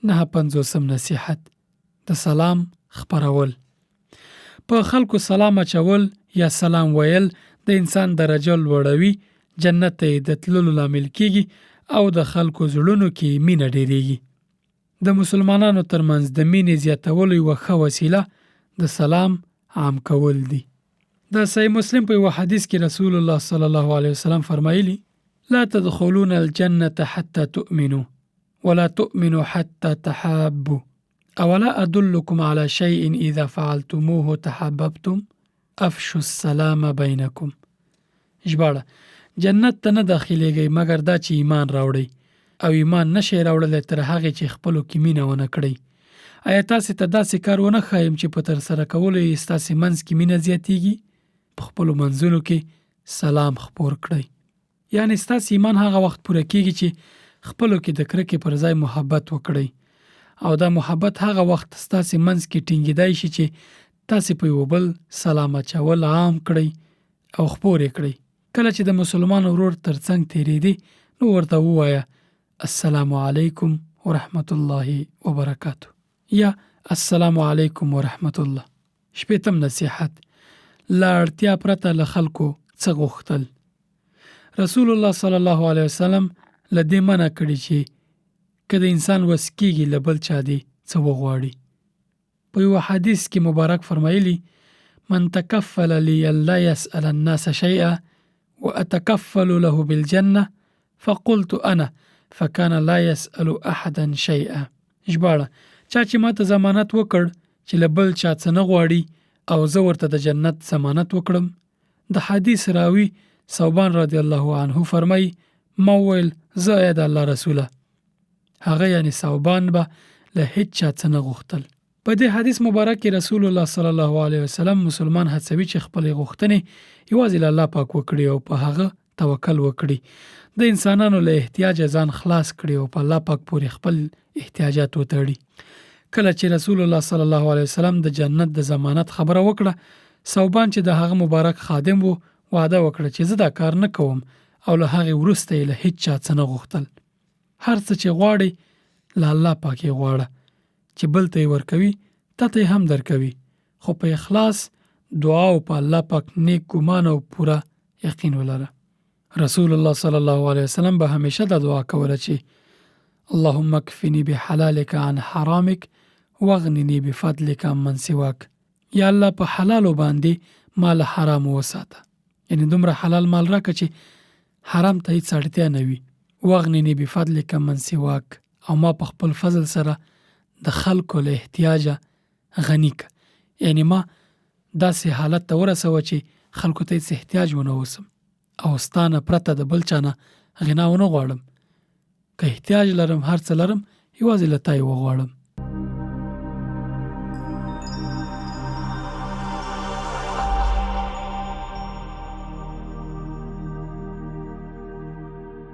59 نصیحت د سلام خپرول. په خلکو سلام اچول یا سلام ویل د انسان درجه لوړوي، جنت ته د تللو لامل کیږي او د خلکو زړونو کې مینه ډیریږي. د مسلمانانو ترمنځ د مینې زیاتولو یوه ښه وسیله د سلام عام کول دي. د صحیح مسلم په یو حدیث کې رسول الله صلی الله علیه وسلم فرمایلی: لا تدخلون الجنة حتى تؤمنوا ولا تؤمنوا حتى تحابوا اولا ادلكم على شيء اذا فعلتموه تحاببتم افشوا السلام بينكم. ژباړه: جنت ته نه داخليږئ مګر دا چې ایمان راوړئ، او ایمان نشئ راوړلی تر هغې چې خپلو کې مینه ونه کړئ. آیا تاسې ته داسې کار ونه ښایم چې په ترسره کولو یې ستاسې منځ کې مینه زیاتیږي؟ په خپلو منځونو کې سلام خپور کړئ. یعنې ستاسې ایمان هغه وخت پوره کیږي چې خپلو کې د کرکې پر ځای محبت وکړئ، او دا محبت هغه وخت ستاسې منځ کې ټینګېدای شي چې تاسې په یو بل سلام اچول عام کړئ او خپور یې کړئ. کله چې د مسلمان ورور ترڅنګ تېرېدې نو ورته ووایه: السلام علیکم ورحمت الله وبرکاته یا السلام علیکم ورحمت الله. 60 نصیحت له اړتیا پرته له خلکو څه غوښتل. رسول الله صلی الله علیه وسلم له دې منع کړي چې که د انسان وس کېږي له بل چا دې څه وغواړي. په یو حدیث کې مبارک فرمایلی: من تکفل لی الا یسأل الناس شیئا واتکفل له بالجنه فقلت انا فکان لا یسأل احدا شیئا. ژباړه: چا چې ماته ضمانت وکړ چې له بل چا څه نه غواړي او زه ورته د جنت ضمانت وکړم. د حدیث راوی ثوبان رضی الله عنه فرمایي: ما وویل: زه ای د الله رسوله. هغه یعنی ثوبان به له هیڅ چا څه نه غوښتل. په دې حدیث مبارک کې رسول الله صلی الله علیه وسلم مسلمان هڅوي چې خپلې غوښتنې یوازې له الله پاک وکړي او په هغه توکل وکړي. د انسانانو له احتیاج ځان خلاص کړي او په الله پاک پورې خپل احتیاجات وتړي. کله چې رسول الله صلی الله علیه وسلم د جنت د ضمانت خبره وکړه، ثوبان چې د هغه مبارک خادم وو وعده وکړه چې زه دا کار نه کوم، او له هغې وروسته یې له هیڅ چا څه نه غوښتل. هر څه چې غواړې له الله پاک یې غواړه، چې بل ته یې ورکوي تا ته یې هم درکوي، خو په اخلاص دعا او په الله پاک نیک ګمان او پوره یقین ولره. رسول الله صلی الله علیه وسلم به همیشه دا دعا کوله چې اللهم اکفنی بحلالک عن حرامک واغننی بفضلک عمن سواک. یا الله په حلالو باندې مال حرام وساته، یعنی دومره حلال مال راکړه چې حرام ته هیڅ اړتیا نه وي. واغننی بفضلک عمن سواک، او ما په خپل فضل سره د خلکو له احتیاجه غنی که، یعنی ما داسې حالت ته ورسوه چې خلکو ته هیڅ احتیاج ونه وسم او ستانه پرته د بل چانه غنا ونه غواړم. که احتیاج لرم هر څه لرم یوازې له تا یې وغواړم.